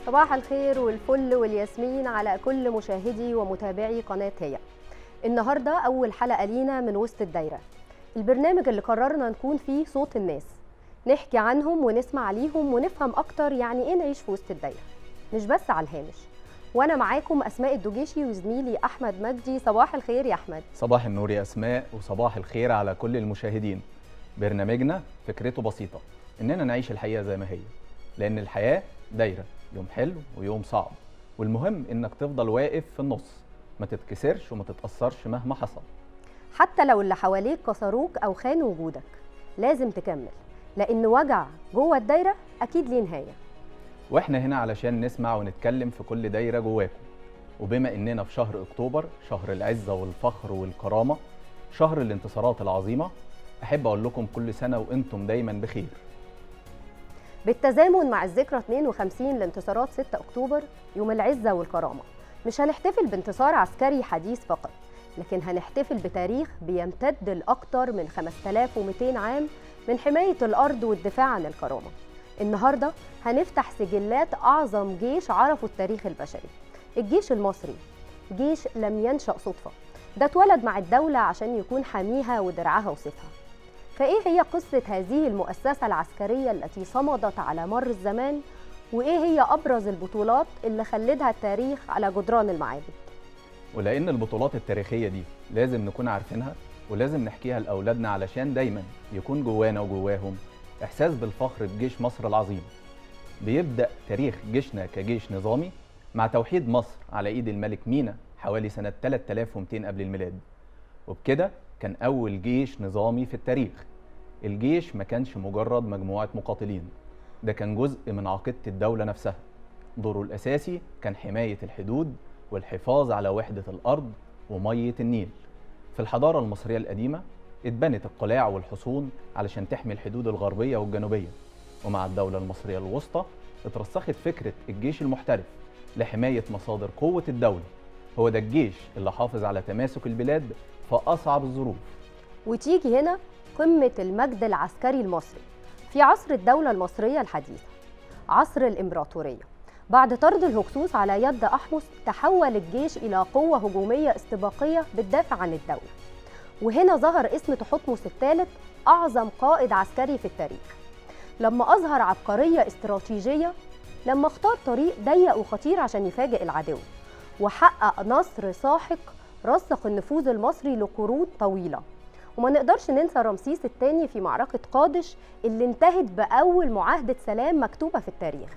صباح الخير والفل والياسمين على كل مشاهدي ومتابعي قناة هي. النهاردة أول حلقة لينا من وسط الدايرة، البرنامج اللي قررنا نكون فيه صوت الناس، نحكي عنهم ونسمع عليهم ونفهم أكتر يعني إيه نعيش في وسط الدايرة، مش بس على الهامش. وأنا معاكم أسماء الدجيشي وزميلي أحمد مجدي. صباح الخير يا أحمد. صباح النور يا أسماء، وصباح الخير على كل المشاهدين. برنامجنا فكرته بسيطة، إننا نعيش الحقيقة زي ما هي، لأن الحياة دايرة، يوم حلو ويوم صعب، والمهم إنك تفضل واقف في النص، ما تتكسرش وما تتأثرش مهما حصل. حتى لو اللي حواليك كسروك أو خانوا وجودك لازم تكمل، لأن وجع جوه الدايرة أكيد ليه نهاية. وإحنا هنا علشان نسمع ونتكلم في كل دايرة جواكم. وبما إننا في شهر أكتوبر، شهر العزة والفخر والكرامة، شهر الانتصارات العظيمة، أحب أقول لكم كل سنة وأنتم دايما بخير. بالتزامن مع الذكرى 52 لانتصارات 6 أكتوبر يوم العزة والكرامة، مش هنحتفل بانتصار عسكري حديث فقط، لكن هنحتفل بتاريخ بيمتد لأكثر من 5200 عام من حماية الأرض والدفاع عن الكرامة. النهاردة هنفتح سجلات أعظم جيش عرفه التاريخ البشري، الجيش المصري. جيش لم ينشأ صدفة، ده اتولد مع الدولة عشان يكون حاميها ودرعها وسيفها. فإيه هي قصة هذه المؤسسة العسكرية التي صمدت على مر الزمان؟ وإيه هي أبرز البطولات اللي خلدها التاريخ على جدران المعابد؟ ولأن البطولات التاريخية دي لازم نكون عارفينها، ولازم نحكيها لأولادنا علشان دايما يكون جوانا وجواهم إحساس بالفخر بجيش مصر العظيم. بيبدأ تاريخ جيشنا كجيش نظامي مع توحيد مصر على إيد الملك مينا حوالي سنة 3200 قبل الميلاد، وبكده كان أول جيش نظامي في التاريخ. الجيش ما كانش مجرد مجموعة مقاتلين، ده كان جزء من عقيدة الدولة نفسها. دوره الأساسي كان حماية الحدود والحفاظ على وحدة الأرض ومية النيل. في الحضارة المصرية القديمة اتبنت القلاع والحصون علشان تحمي الحدود الغربية والجنوبية، ومع الدولة المصرية الوسطى اترسخت فكرة الجيش المحترف لحماية مصادر قوة الدولة. هو ده الجيش اللي حافظ على تماسك البلاد في أصعب الظروف. وتيجي هنا قمة المجد العسكري المصري في عصر الدولة المصرية الحديثة، عصر الإمبراطورية. بعد طرد الهكسوس على يد أحمس تحول الجيش إلى قوة هجومية استباقية بتدافع عن الدولة. وهنا ظهر اسم تحتمس الثالث، أعظم قائد عسكري في التاريخ، لما أظهر عبقرية استراتيجية، لما اختار طريق ضيق وخطير عشان يفاجئ العدو، وحقق نصر ساحق رسخ النفوذ المصري لقرون طويلة. وما نقدرش ننسى رمسيس الثاني في معركة قادش اللي انتهت بأول معاهدة سلام مكتوبة في التاريخ.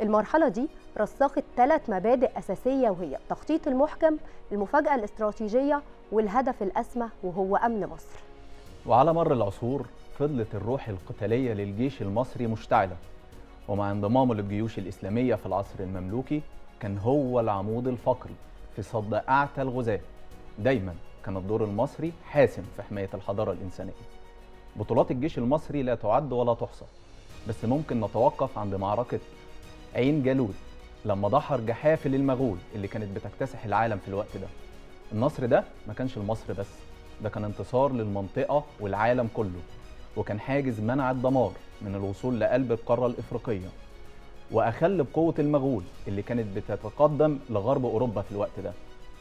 المرحلة دي رسخت 3 مبادئ أساسية، وهي التخطيط المحكم، المفاجأة الاستراتيجية، والهدف الأسمى وهو أمن مصر. وعلى مر العصور فضلت الروح القتالية للجيش المصري مشتعلة، ومع انضمامه للجيوش الإسلامية في العصر المملوكي كان هو العمود الفقري في صد أعتى الغزاة. دايما كان الدور المصري حاسم في حماية الحضارة الإنسانية. بطولات الجيش المصري لا تعد ولا تحصى، بس ممكن نتوقف عند معركة عين جالوت لما دحر جحافل المغول اللي كانت بتكتسح العالم في الوقت ده. النصر ده ما كانش لمصر بس، ده كان انتصار للمنطقة والعالم كله، وكان حاجز منع الدمار من الوصول لقلب القارة الإفريقية، وأخل بقوة المغول اللي كانت بتتقدم لغرب أوروبا في الوقت ده.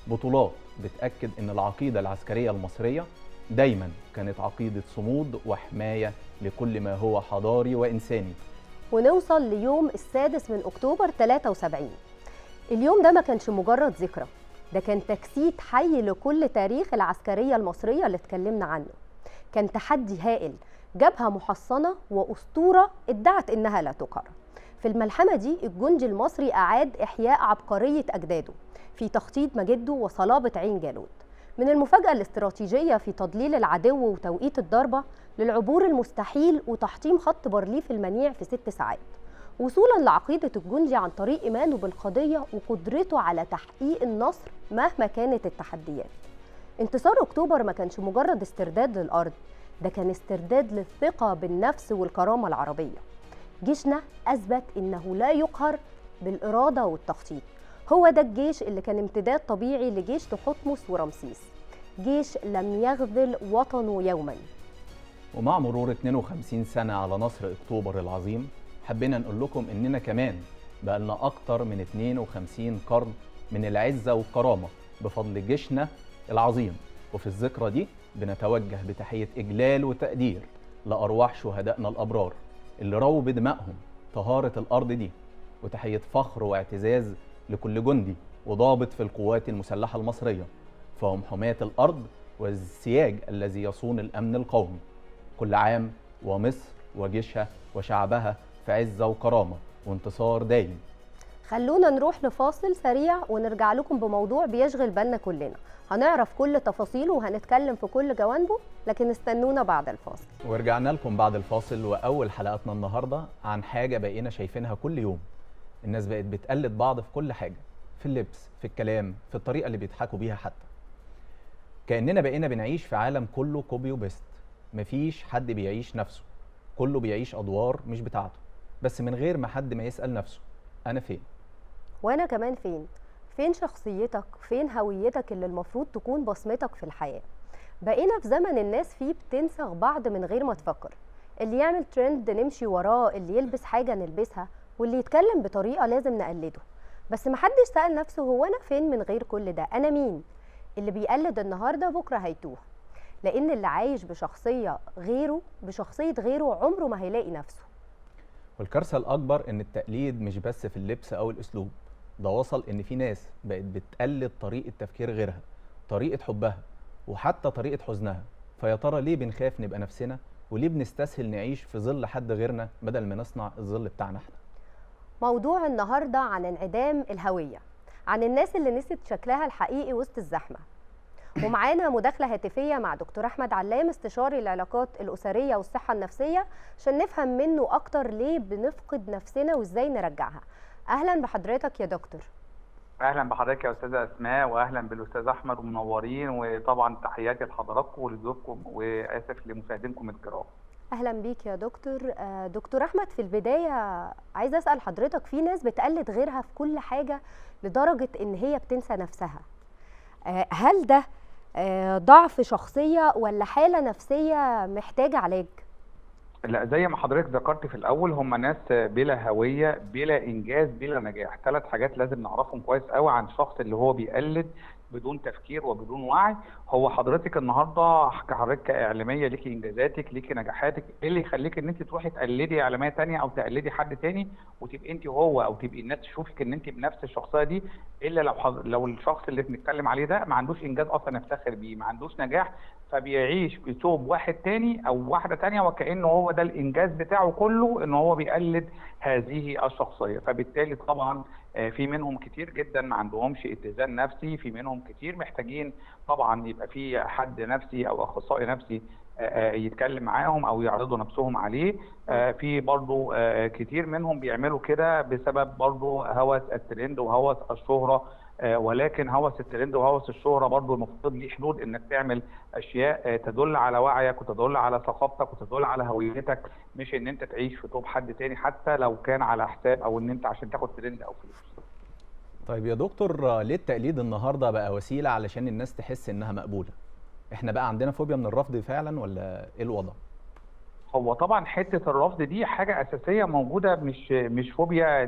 بطولات بتأكد إن العقيدة العسكرية المصرية دايما كانت عقيدة صمود وحماية لكل ما هو حضاري وإنساني. ونوصل ليوم السادس من أكتوبر 73. اليوم ده ما كانش مجرد ذكرى، ده كان تجسيد حي لكل تاريخ العسكرية المصرية اللي اتكلمنا عنه. كان تحدي هائل، جبهة محصنة وأسطورة ادعت إنها لا تقهر. في الملحمة دي الجندي المصري أعاد إحياء عبقرية أجداده في تخطيط مجده وصلابة عين جالوت، من المفاجأة الاستراتيجية في تضليل العدو وتوقيت الضربة، للعبور المستحيل وتحطيم خط بارليف المنيع في 6 ساعات، وصولا لعقيدة الجندي عن طريق إيمانه بالقضية وقدرته على تحقيق النصر مهما كانت التحديات. انتصار أكتوبر ما كانش مجرد استرداد للأرض، ده كان استرداد للثقة بالنفس والكرامة العربية. جيشنا أثبت إنه لا يقهر بالإرادة والتخطيط. هو ده الجيش اللي كان امتداد طبيعي لجيش تحتمس ورمسيس، جيش لم يخذل وطنه يوما. ومع مرور 52 سنة على نصر أكتوبر العظيم، حبينا نقول لكم إننا كمان بقالنا أكتر من 52 قرن من العزة والكرامة بفضل جيشنا العظيم. وفي الذكرى دي بنتوجه بتحية إجلال وتقدير لأرواح شهدائنا الأبرار اللي رووا بدمائهم طهارة الأرض دي، وتحية فخر واعتزاز لكل جندي وضابط في القوات المسلحة المصرية، فهم حماة الأرض والسياج الذي يصون الأمن القومي. كل عام ومصر وجيشها وشعبها في عزة وكرامة وانتصار دايم. خلونا نروح لفاصل سريع ونرجع لكم بموضوع بيشغل بالنا كلنا، هنعرف كل تفاصيله وهنتكلم في كل جوانبه، لكن استنونا بعد الفاصل. ورجعنا لكم بعد الفاصل، وأول حلقاتنا النهاردة عن حاجة بقينا شايفينها كل يوم. الناس بقت بتقلد بعض في كل حاجة، في اللبس، في الكلام، في الطريقة اللي بيضحكوا بيها حتى. كأننا بقينا بنعيش في عالم كله كوبي وبيست، مفيش حد بيعيش نفسه، كله بيعيش أدوار مش بتاعته، بس من غير ما حد ما يسأل نفسه أنا فين؟ وأنا كمان فين؟ فين شخصيتك؟ فين هويتك اللي المفروض تكون بصمتك في الحياة؟ بقينا في زمن الناس فيه بتنسخ بعض من غير ما تفكر، اللي يعمل ترند نمشي وراه، اللي يلبس حاجة نلبسها، واللي يتكلم بطريقة لازم نقلده. بس محدش سأل نفسه هو أنا فين من غير كل ده؟ أنا مين؟ اللي بيقلد النهاردة بكرة هيتوه، لأن اللي عايش بشخصية غيره عمره ما هيلاقي نفسه. والكارثة الأكبر إن التقليد مش بس في اللبس أو الأسلوب، ده وصل إن في ناس بقت بتقلد طريقة تفكير غيرها، طريقة حبها، وحتى طريقة حزنها. فيا ترى ليه بنخاف نبقى نفسنا؟ وليه بنستسهل نعيش في ظل حد غيرنا بدل ما نصنع الظل بتاعنا احنا؟ موضوع النهاردة عن انعدام الهوية، عن الناس اللي نسيت شكلها الحقيقي وسط الزحمة. ومعانا مداخلة هاتفية مع دكتور أحمد علام، استشاري العلاقات الأسرية والصحة النفسية، عشان نفهم منه أكتر ليه بنفقد نفسنا وإزاي نرجعها. أهلا بحضرتك يا دكتور. اهلا بحضرتك يا استاذه اسماء، واهلا بالاستاذ احمد، ومنورين، وطبعا تحياتي لحضراتكم ولضيوفكم، واسف لمشاهدينكم الكرام. اهلا بيك يا دكتور. دكتور احمد، في البدايه عايزه اسال حضرتك، في ناس بتقلد غيرها في كل حاجه لدرجه ان هي بتنسى نفسها، هل ده ضعف شخصيه ولا حاله نفسيه محتاجه علاج؟ لا، زي ما حضرتك ذكرت في الاول، هم ناس بلا هويه، بلا انجاز، بلا نجاح. 3 حاجات لازم نعرفهم كويس قوي عن الشخص اللي هو بيقلد بدون تفكير وبدون وعي. هو حضرتك النهارده كحضرتك كاعلاميه ليكي انجازاتك، ليكي نجاحاتك، ايه اللي يخليك ان انت تروحي تقلدي اعلاميه ثانيه او تقلدي حد ثاني وتبقي انت هو، او تبقي الناس تشوفك ان انت بنفس الشخصيه دي؟ الا لو الشخص اللي بنتكلم عليه ده ما عندوش انجاز اصلا يفتخر بيه، ما عندوش نجاح، فبيعيش في ثوب واحد تاني او واحده تانيه، وكانه هو ده الانجاز بتاعه كله، ان هو بيقلد هذه الشخصيه. فبالتالي طبعا في منهم كتير جدا ما عندهمش اتزان نفسي، في منهم كتير محتاجين طبعا يبقى في حد نفسي او اخصائي نفسي يتكلم معاهم او يعرضوا نفسهم عليه. في برضو كتير منهم بيعملوا كده بسبب برضو هوس الترند وهوس الشهرة، ولكن هوس الترند وهوس الشهرة برضو المفروض ليه حدود، انك تعمل اشياء تدل على وعيك وتدل على ثقافتك وتدل على هويتك، مش ان انت تعيش في طوب حد تاني حتى لو كان على حساب او ان انت عشان تاخد ترند او فلوس. طيب يا دكتور، ليه التقليد النهارده بقى وسيلة علشان الناس تحس انها مقبولة؟ احنا بقى عندنا فوبيا من الرفض فعلا ولا ايه الوضع؟ هو طبعا حته الرفض دي حاجه اساسيه موجوده، مش فوبيا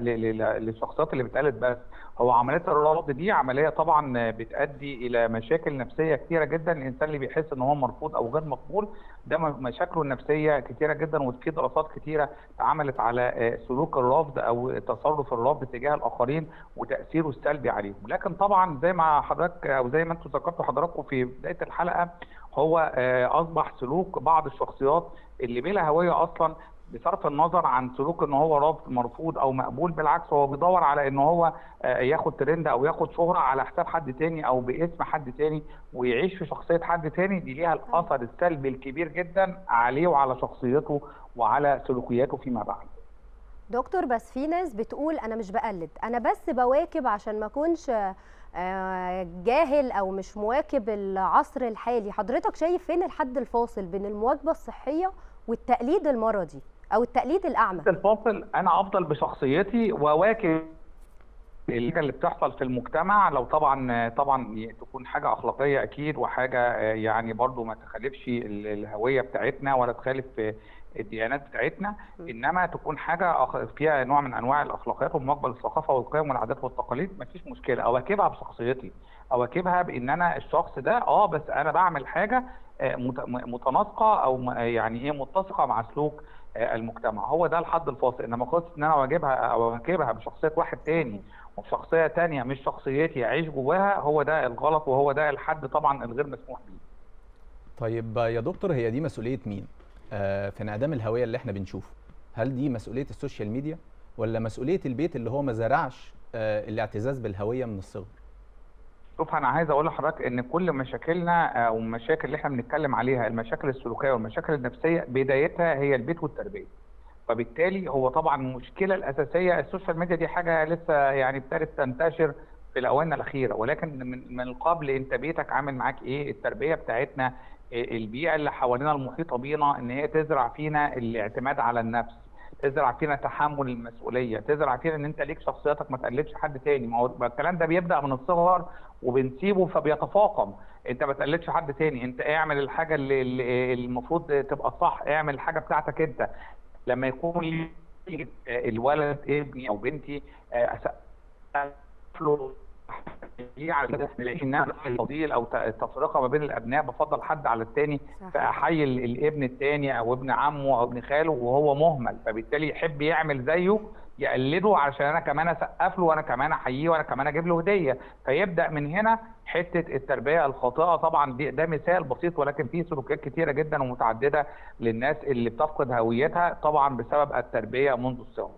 للشخصيات اللي بتقلد بس. هو عمليه الرفض دي عمليه طبعا بتؤدي الى مشاكل نفسيه كتيره جدا. الانسان اللي بيحس ان هو مرفوض او غير مقبول ده مشاكله النفسيه كتيره جدا، وفي دراسات كتيره اتعملت على سلوك الرفض او تصرف الرفض تجاه الاخرين وتاثيره السلبي عليهم. لكن طبعا زي ما حضرتك او زي ما انتم ذكرتوا حضراتكم في بدايه الحلقه، هو اصبح سلوك بعض الشخصيات اللي بلا هويه اصلا، بصرف النظر عن سلوك ان هو مرفوض او مقبول، بالعكس هو بيدور على ان هو ياخد ترند او ياخد شهره على حساب حد تاني او باسم حد تاني، ويعيش في شخصيه حد تاني. دي ليها الاثر السلبي الكبير جدا عليه وعلى شخصيته وعلى سلوكياته فيما بعد. دكتور، بس في ناس بتقول انا مش بقلد، انا بس بواكب عشان ما اكونش جاهل او مش مواكب العصر الحالي. حضرتك شايف فين الحد الفاصل بين المواكبه الصحيه والتقليد المرضي او التقليد الاعمى؟ الفاصل انا افضل بشخصيتي وواكب اللي بتحصل في المجتمع لو طبعا تكون حاجه اخلاقيه اكيد، وحاجه يعني برضو ما تخالفش الهويه بتاعتنا ولا تخالف الديانات بتاعتنا، انما تكون حاجه فيها نوع من انواع الاخلاقيات ومواكبه للثقافه والقيم والعادات والتقاليد، مفيش مشكله اواكبها بشخصيتي، اواكبها بان انا الشخص ده بس انا بعمل حاجه متناسقه او يعني ايه متسقه مع سلوك المجتمع. هو ده الحد الفاصل. انما قصه ان انا اواكبها بشخصيه واحد تاني وبشخصيه تانيه مش شخصيتي اعيش جواها، هو ده الغلط وهو ده الحد طبعا الغير مسموح بيه. طيب يا دكتور، هي دي مسؤوليه مين في انعدام الهويه اللي احنا بنشوفه؟ هل دي مسؤوليه السوشيال ميديا ولا مسؤوليه البيت اللي هو ما زرعش الاعتزاز بالهويه من الصغر؟ شوف، انا عايز اقول لحضرتك ان كل مشاكلنا او المشاكل اللي احنا بنتكلم عليها، المشاكل السلوكيه والمشاكل النفسيه بدايتها هي البيت والتربيه. فبالتالي هو طبعا المشكله الاساسيه السوشيال ميديا دي حاجه لسه يعني ابتدت تنتشر في الاونه الاخيره، ولكن من قبل انت بيتك عامل معاك ايه؟ التربيه بتاعتنا، البيئه اللي حوالينا المحيطه بينا، ان هي تزرع فينا الاعتماد على النفس، تزرع فينا تحمل المسؤوليه، تزرع فينا ان انت ليك شخصيتك ما تقلدش حد تاني. ما هو الكلام ده بيبدا من الصغر وبنسيبه فبيتفاقم. انت ما تقلدش حد تاني، انت اعمل الحاجه اللي المفروض تبقى صح، اعمل الحاجه بتاعتك انت. لما يكون لي الولد ابني او بنتي له على انها الفضيل او التفرقه ما بين الابناء، بفضل حد على الثاني، فاحيي الابن الثاني او ابن عمه او ابن خاله وهو مهمل، فبالتالي يحب يعمل زيه يقلده عشان انا كمان اسقف له وانا كمان احييه وانا كمان اجيب له هديه. فيبدا من هنا حته التربيه الخاطئه. طبعا ده مثال بسيط، ولكن في سلوكيات كتيره جدا ومتعدده للناس اللي بتفقد هويتها طبعا بسبب التربيه منذ الصغر.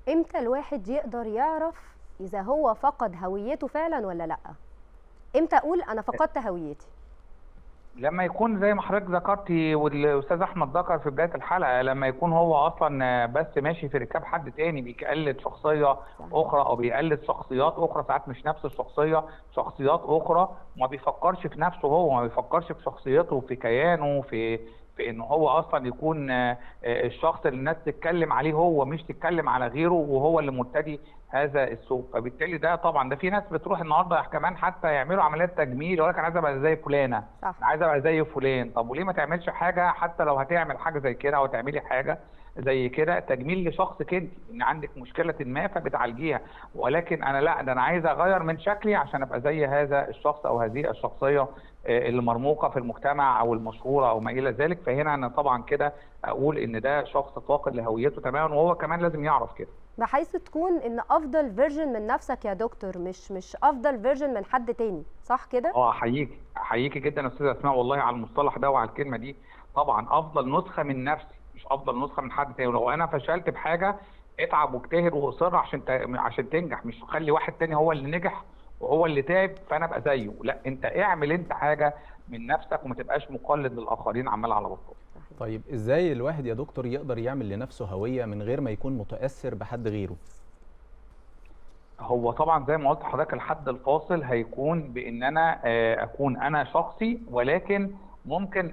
امتى الواحد يقدر يعرف اذا هو فقد هويته فعلا ولا لا؟ امتى اقول انا فقدت هويتي؟ لما يكون زي ما حضرتك ذكرتي والاستاذ احمد ذكر في بدايه الحلقه، لما يكون هو اصلا بس ماشي في ركاب حد تاني بيقلد شخصيه اخرى او بيقلد شخصيات اخرى، ساعات مش نفس الشخصيه، شخصيات اخرى، وما بيفكرش في نفسه هو، ما بيفكرش في شخصيته، في كيانه، في انه هو اصلا يكون الشخص اللي الناس تتكلم عليه هو، مش تتكلم على غيره، وهو اللي مرتدي هذا السوق. فبالتالي ده طبعا في ناس بتروح النهارده كمان حتى يعملوا عمليات تجميل، يقول لك انا عايز ابقى زي فلانه، انا عايز ابقى زي فلان. طب وليه ما تعملش حاجه؟ حتى لو هتعمل حاجه زي كده او تعملي حاجه زي كده تجميل لشخصك انت، ان عندك مشكله ما فبتعالجيها، ولكن انا لا، ده انا عايز اغير من شكلي عشان ابقى زي هذا الشخص او هذه الشخصيه اللي مرموقه في المجتمع او المشهوره او ما الى ذلك. فهنا انا طبعا كده اقول ان ده شخص فاقد لهويته تماما، وهو كمان لازم يعرف كده. بحيث تكون ان افضل فيرجن من نفسك يا دكتور، مش افضل فيرجن من حد تاني، صح كده؟ احييكي جدا يا استاذه اسماء والله على المصطلح ده وعلى الكلمه دي. طبعا افضل نسخه من نفسي مش افضل نسخه من حد تاني. ولو انا فشلت بحاجه اتعب واجتهد واصر عشان تنجح، مش خلي واحد تاني هو اللي نجح وهو اللي تعب فانا ابقى زيه. لا، انت اعمل انت حاجه من نفسك وما تبقاش مقلد للاخرين عمال على بطال. طيب ازاي الواحد يا دكتور يقدر يعمل لنفسه هويه من غير ما يكون متاثر بحد غيره؟ هو طبعا زي ما قلت لحضرتك الحد الفاصل هيكون بان انا اكون انا شخصي، ولكن ممكن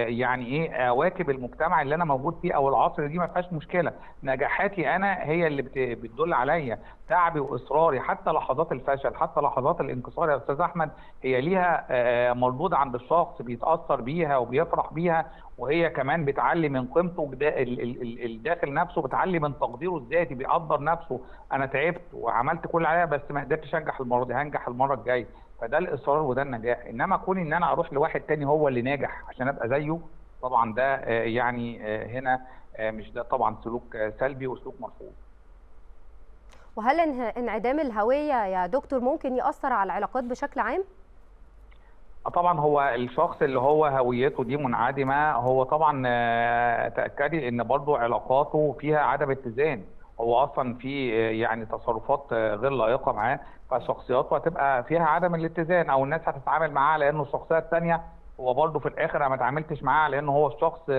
يعني ايه اواكب المجتمع اللي انا موجود فيه او العصر دي، ما فيهاش مشكله. نجاحاتي انا هي اللي بتدل عليا، تعبي واصراري، حتى لحظات الفشل، حتى لحظات الانكسار يا استاذ احمد هي ليها مردود عند الشخص بيتاثر بيها وبيفرح بيها، وهي كمان بتعلي من قيمته الداخل نفسه، بتعلي من تقديره الذاتي، بيقدر نفسه. انا تعبت وعملت كل اللي عليا بس ما قدرتش انجح المره دي، هنجح المره الجايه. فده الاصرار وده النجاح. انما كون ان انا اروح لواحد تاني هو اللي ناجح عشان ابقى زيه، طبعا ده يعني هنا مش ده طبعا سلوك سلبي وسلوك مرفوض. وهل انعدام الهويه يا دكتور ممكن ياثر على العلاقات بشكل عام؟ طبعا هو الشخص اللي هو هويته دي منعدمه، هو طبعا تاكدي ان برضو علاقاته فيها عدم اتزان، هو اصلا في يعني تصرفات غير لائقه معاه، فشخصياته هتبقى فيها عدم الاتزان، او الناس هتتعامل معاه لانه الشخصيه الثانيه هو برضه في الاخر انا ما اتعاملتش معاه لانه هو الشخص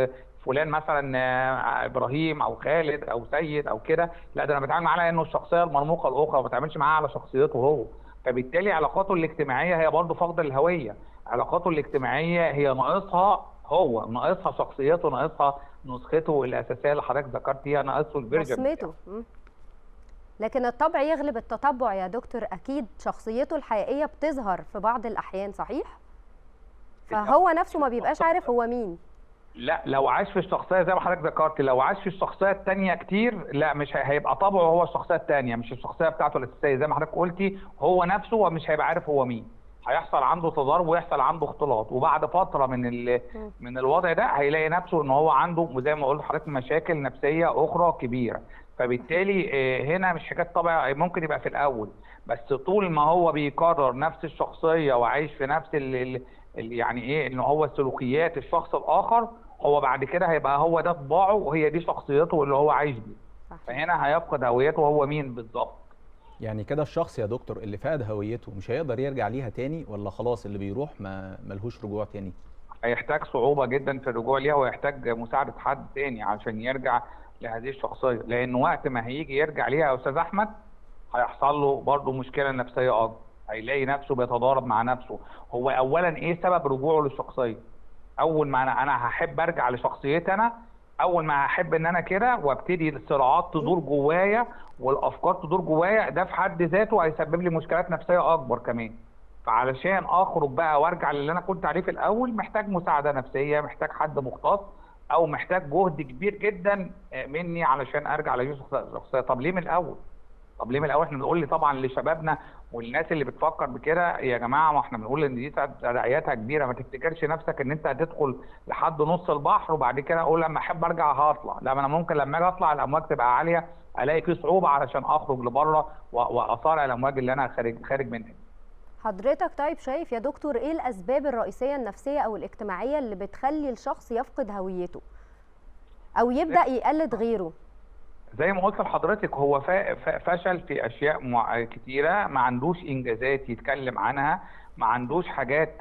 فلان مثلا ابراهيم او خالد او سيد او كده، لا ده انا بتعامل معاه لانه الشخصيه المرموقه الاخرى، ما بتعاملش معاه على شخصيته هو. فبالتالي علاقاته الاجتماعيه هي برضه فقد الهويه، علاقاته الاجتماعيه هي ناقصها هو، ناقصها شخصيته، ناقصها نسخته الاساسيه اللي حضرتك ذكرتيها، ناقصه الفيرجن بصمته. لكن الطبع يغلب التطبع يا دكتور، اكيد شخصيته الحقيقيه بتظهر في بعض الاحيان، صحيح؟ فهو نفسه ما بيبقاش عارف هو مين. لا، لو عاش في الشخصيه زي ما حضرتك ذكرت، لو عاش في الشخصيه الثانيه كتير، لا مش هيبقى طبعه هو الشخصيه الثانيه، مش الشخصيه بتاعته الاساسيه زي ما حضرتك قلتي. هو نفسه ومش هيبقى عارف هو مين، هيحصل عنده تضارب ويحصل عنده اختلاط، وبعد فتره من الوضع ده هيلاقي نفسه ان هو عنده زي ما قلت لحضرتك مشاكل نفسيه اخرى كبيره. فبالتالي هنا مش حكايه طبع، ممكن يبقى في الاول، بس طول ما هو بيكرر نفس الشخصيه وعايش في نفس يعني ايه ان هو سلوكيات الشخص الاخر، هو بعد كده هيبقى هو ده طباعه وهي دي شخصيته اللي هو عايش بيها. فهنا هيفقد هويته وهو مين بالظبط. يعني كده الشخص يا دكتور اللي فقد هويته مش هيقدر يرجع ليها تاني، ولا خلاص اللي بيروح ملهوش رجوع تاني؟ هيحتاج صعوبة جدا في الرجوع ليها، ويحتاج مساعدة حد تاني عشان يرجع لهذه الشخصية، لأن وقت ما هيجي يرجع ليها يا أستاذ أحمد هيحصل له برضه مشكلة نفسية أكبر، هيلاقي نفسه بيتضارب مع نفسه. هو أولا إيه سبب رجوعه للشخصية؟ أول ما أنا هحب أرجع لشخصيتي أنا، أول ما هحب إن أنا كده وابتدي الصراعات تدور جوايا والأفكار تدور جوايا، ده في حد ذاته هيسبب لي مشكلات نفسية أكبر كمان. فعلشان اخرج بقى وارجع للي انا كنت عليه في الاول، محتاج مساعده نفسيه، محتاج حد مختص، او محتاج جهد كبير جدا مني علشان ارجع لهذه الشخصيه. طب ليه من الاول؟ احنا بنقول لي طبعا لشبابنا والناس اللي بتفكر بكده، يا جماعه ما احنا بنقول ان دي تداعياتها كبيره، ما تفتكرش نفسك ان انت هتدخل لحد نص البحر وبعد كده اقول لما احب ارجع هطلع. لا، ما انا ممكن لما اجي اطلع الامواج تبقى عاليه، الاقي في صعوبه علشان اخرج لبره واصارع الامواج اللي انا خارج منها. حضرتك طيب شايف يا دكتور ايه الاسباب الرئيسيه النفسيه او الاجتماعيه اللي بتخلي الشخص يفقد هويته او يبدا يقلد غيره؟ زي ما قلت لحضرتك، هو فشل في اشياء كتيره، ما عندوش انجازات يتكلم عنها، ما عندوش حاجات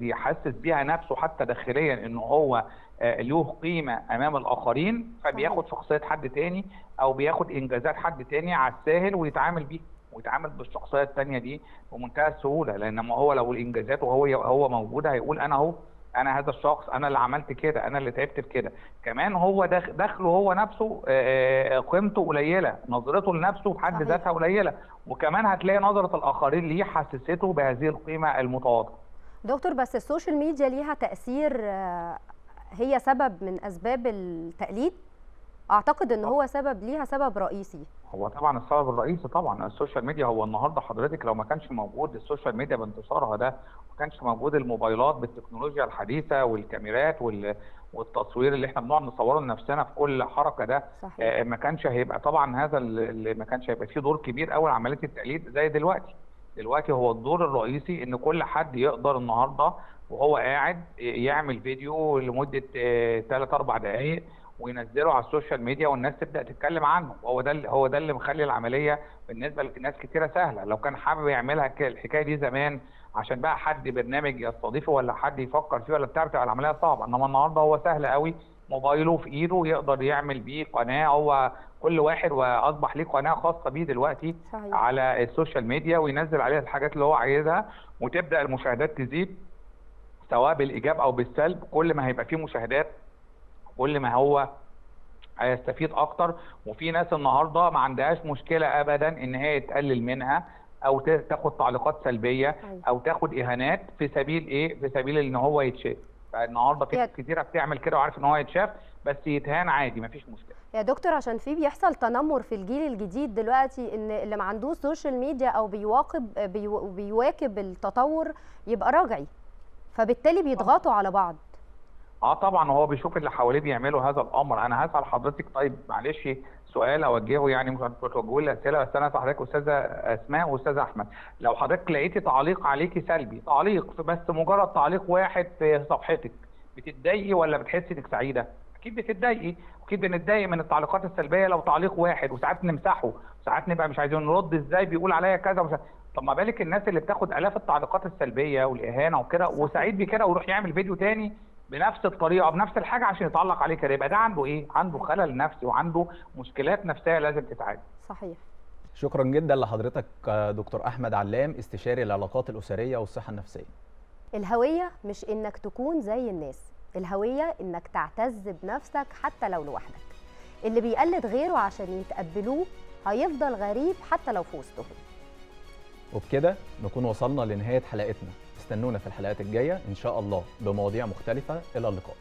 يحسس بيها نفسه حتى داخليا ان هو له قيمه امام الاخرين، فبياخد شخصيه حد تاني او بياخد انجازات حد تاني على الساهل ويتعامل بيها، ويتعامل بالشخصيه الثانيه دي بمنتهى السهوله. لان ما هو لو الانجازات وهو موجود هيقول انا اهو، انا هذا الشخص، انا اللي عملت كده، انا اللي تعبت في كده. كمان هو دخله هو نفسه قيمته قليله، نظرته لنفسه بحد ذاتها قليله، وكمان هتلاقي نظره الاخرين ليه حسسته بهذه القيمه المتواضعه. دكتور بس السوشيال ميديا ليها تاثير، هي سبب من اسباب التقليد؟ اعتقد ان هو ليها سبب رئيسي. هو طبعا السبب الرئيسي طبعا السوشيال ميديا. هو النهارده حضرتك لو ما كانش موجود السوشيال ميديا بانتشارها ده، ما كانش موجود الموبايلات بالتكنولوجيا الحديثه والكاميرات والتصوير اللي احنا بنقعد نصوره لنفسنا في كل حركه ده، ما كانش هيبقى طبعا هذا ما كانش هيبقى فيه دور كبير قوي لعمليه التقليد زي دلوقتي. دلوقتي هو الدور الرئيسي ان كل حد يقدر النهارده وهو قاعد يعمل فيديو لمده 3-4 دقائق وينزله على السوشيال ميديا والناس تبدا تتكلم عنه. هو ده اللي مخلي العمليه بالنسبه لناس كتيره سهله. لو كان حابب يعملها الحكايه دي زمان عشان بقى حد برنامج يستضيفه ولا حد يفكر فيه ولا بتاع، بتبقى العمليه صعبه. انما النهارده هو سهل قوي، موبايله في ايده يقدر يعمل بيه قناه، هو كل واحد واصبح ليه قناه خاصه بيه دلوقتي على السوشيال ميديا، وينزل عليها الحاجات اللي هو عايزها وتبدا المشاهدات تزيد سواء بالايجاب او بالسلب. كل ما هيبقى فيه مشاهدات كل ما هو هيستفيد اكتر. وفي ناس النهارده ما عندهاش مشكله ابدا ان هي تقلل منها او تاخد تعليقات سلبيه او تاخد اهانات في سبيل ايه؟ في سبيل ان هو يتشاف. فالنهارده في ناس كتيره بتعمل كده وعارف ان هو يتشاف بس يتهان عادي مفيش مشكله. يا دكتور عشان بيحصل تنمر في الجيل الجديد دلوقتي، ان اللي ما عندوش سوشيال ميديا او بيواكب التطور يبقى راجعي، فبالتالي بيضغطوا على بعض. طبعا هو بيشوف اللي حواليه بيعملوا هذا الامر. انا هسال حضرتك طيب معلش سؤال اوجهه، يعني مش هتوجهوا لي اسئله، بس انا حضرتك استاذه اسماء واستاذ احمد، لو حضرتك لقيتي تعليق عليكي سلبي، تعليق بس مجرد تعليق واحد في صفحتك، بتتضايقي ولا بتحسي انك سعيده؟ اكيد بتتضايقي، اكيد بنتضايق من التعليقات السلبيه لو تعليق واحد، وساعات نمسحه، ساعات نبقى مش عايزين نرد، ازاي بيقول عليا كذا طب ما بالك الناس اللي بتاخد الاف التعليقات السلبيه والاهانه وكده وسعيد بكده ويروح يعمل فيديو تاني بنفس الطريقه بنفس الحاجه عشان يتعلق عليه كده، يبقى ده عنده ايه؟ عنده خلل نفسي وعنده مشكلات نفسيه لازم تتعالج. صحيح. شكرا جدا لحضرتك دكتور احمد علام، استشاري العلاقات الاسريه والصحه النفسيه. الهويه مش انك تكون زي الناس، الهويه انك تعتز بنفسك حتى لو لوحدك. اللي بيقلد غيره عشان يتقبلوه هيفضل غريب حتى لو في وسطهم. وبكده نكون وصلنا لنهاية حلقتنا. استنونا في الحلقات الجاية إن شاء الله بمواضيع مختلفة. إلى اللقاء.